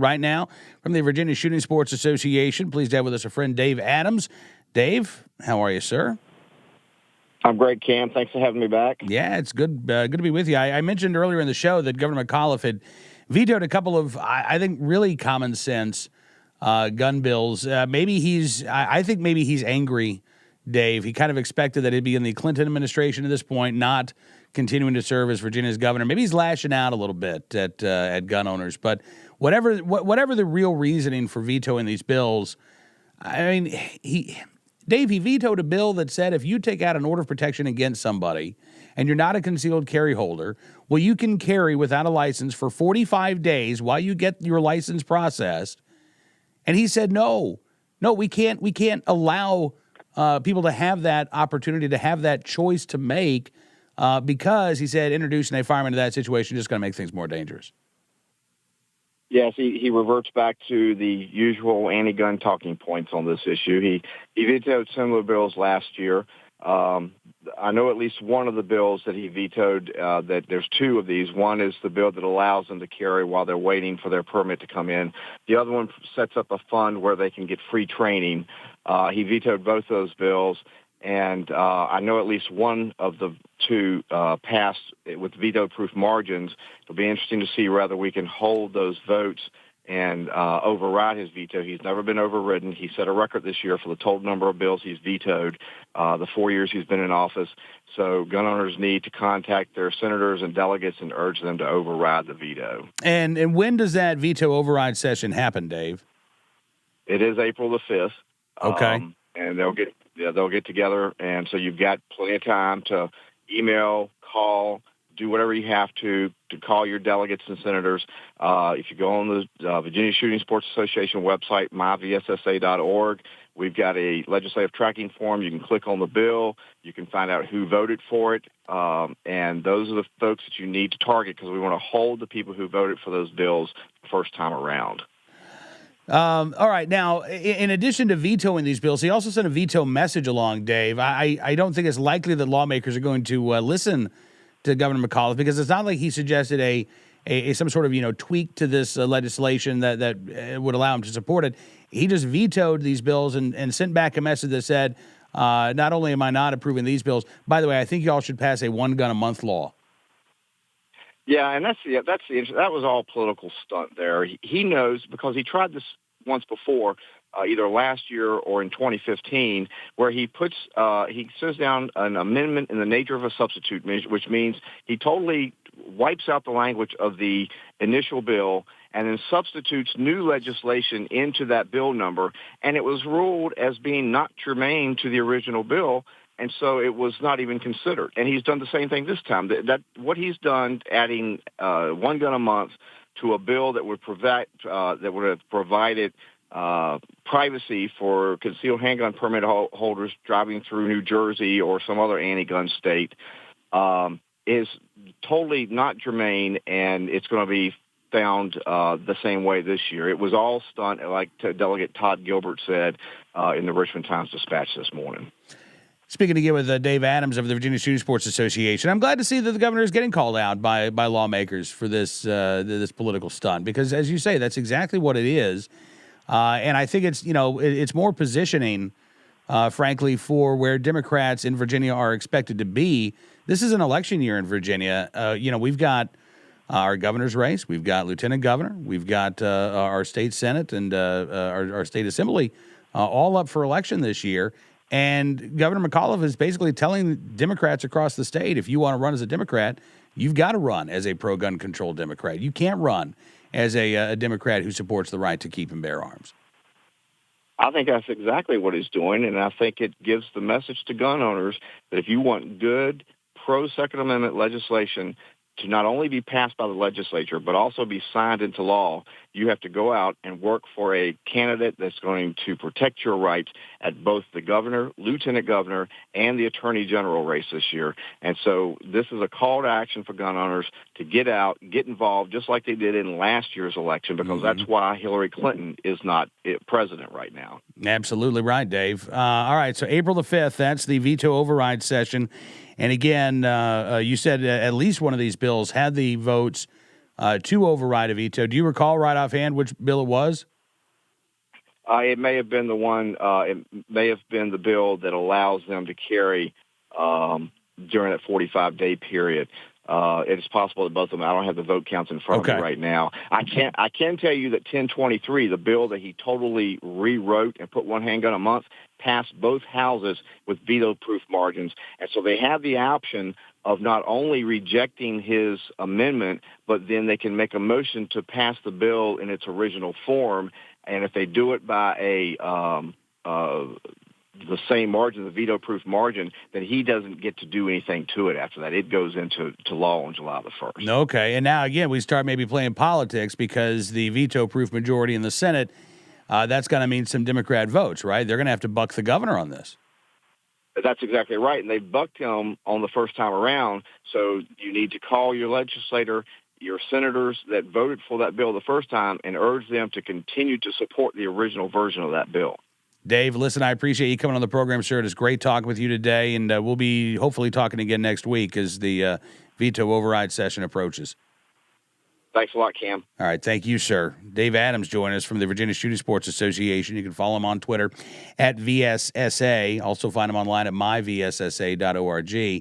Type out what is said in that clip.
right now from the Virginia Shooting Sports Association. Pleased to have with us a friend, Dave Adams. Dave, how are you, sir? I'm great, Cam. Thanks for having me back. Yeah, it's good to be with you. I mentioned earlier in the show that Governor McAuliffe had vetoed a couple of, I think, really common sense gun bills. I think maybe he's angry, Dave. He kind of expected that he'd be in the Clinton administration at this point, not continuing to serve as Virginia's governor. Maybe he's lashing out a little bit at gun owners. But whatever the real reasoning for vetoing these bills, I mean, he vetoed a bill that said if you take out an order of protection against somebody and you're not a concealed carry holder, well, you can carry without a license for 45 days while you get your license processed. And he said, no, we can't allow people to have that opportunity, to have that choice to make, because he said introducing a fireman to that situation is just going to make things more dangerous. Yes, he reverts back to the usual anti-gun talking points on this issue. He vetoed similar bills last year. I know at least one of the bills that he vetoed, that there's two of these. One is the bill that allows them to carry while they're waiting for their permit to come in. The other one sets up a fund where they can get free training. He vetoed both those bills, and I know at least one of the two passed with veto-proof margins. It'll be interesting to see whether we can hold those votes and override his veto. He's never been overridden. He set a record this year for the total number of bills he's vetoed the 4 years he's been in office. So gun owners need to contact their senators and delegates and urge them to override the veto. And when does that veto override session happen, Dave? It is April the 5th. Okay. And they'll get together, and so you've got plenty of time to email, call, do whatever you have to call your delegates and senators. If you go on the Virginia Shooting Sports Association website, myvssa.org, we've got a legislative tracking form. You can click on the bill. You can find out who voted for it. And those are the folks that you need to target, because we want to hold the people who voted for those bills the first time around. All right. Now, in addition to vetoing these bills, he also sent a veto message along, Dave. I don't think it's likely that lawmakers are going to listen to Governor McAuliffe, because it's not like he suggested a some sort of tweak to this legislation that would allow him to support it. He just vetoed these bills and sent back a message that said, not only am I not approving these bills, by the way, I think y'all should pass a one gun a month law. Yeah, and that was all political stunt there. He knows, because he tried this once before, either last year or in 2015, where he says down an amendment in the nature of a substitute, which means he totally wipes out the language of the initial bill and then substitutes new legislation into that bill number, and it was ruled as being not germane to the original bill. And so it was not even considered. And he's done the same thing this time. That what he's done, adding one gun a month to a bill that would have provided privacy for concealed handgun permit holders driving through New Jersey or some other anti-gun state, is totally not germane, and it's going to be found the same way this year. It was all stunt, like Delegate Todd Gilbert said in the Richmond Times-Dispatch this morning. Speaking again with Dave Adams of the Virginia Shooting Sports Association, I'm glad to see that the governor is getting called out by lawmakers for this political stunt, because, as you say, that's exactly what it is. And I think it's more positioning, frankly, for where Democrats in Virginia are expected to be. This is an election year in Virginia. We've got our governor's race, we've got lieutenant governor, we've got our state senate and our state assembly all up for election this year. And Governor McAuliffe is basically telling Democrats across the state, if you want to run as a Democrat, you've got to run as a pro-gun control Democrat. You can't run as a Democrat who supports the right to keep and bear arms. I think that's exactly what he's doing, and I think it gives the message to gun owners that if you want good pro-Second Amendment legislation to not only be passed by the legislature, but also be signed into law, you have to go out and work for a candidate that's going to protect your rights at both the governor, lieutenant governor, and the attorney general race this year. And so this is a call to action for gun owners to get out, get involved, just like they did in last year's election, because that's why Hillary Clinton is not president right now. Absolutely right, Dave. All right, so April the 5th, that's the veto override session. And again, you said at least one of these bills had the votes to override a veto. Do you recall right offhand which bill it was? It may have been the one. It may have been the bill that allows them to carry during that 45-day period. It is possible that both of them. I don't have the vote counts in front of me right now. I can tell you that 1023, the bill that he totally rewrote and put one handgun a month, passed both houses with veto-proof margins, and so they have the option of not only rejecting his amendment, but then they can make a motion to pass the bill in its original form. And if they do it by the same margin, the veto-proof margin, then he doesn't get to do anything to it after that. It goes into law on July the 1st. Okay, and now again we start maybe playing politics because the veto-proof majority in the Senate, that's going to mean some Democrat votes, right? They're going to have to buck the governor on this. That's exactly right, and they bucked him on the first time around, so you need to call your legislator, your senators that voted for that bill the first time, and urge them to continue to support the original version of that bill. Dave, listen, I appreciate you coming on the program, sir. It is great talking with you today, and we'll be hopefully talking again next week as the veto override session approaches. Thanks a lot, Cam. All right, thank you, sir. Dave Adams joined us from the Virginia Shooting Sports Association. You can follow him on Twitter at VSSA. Also find him online at myvssa.org.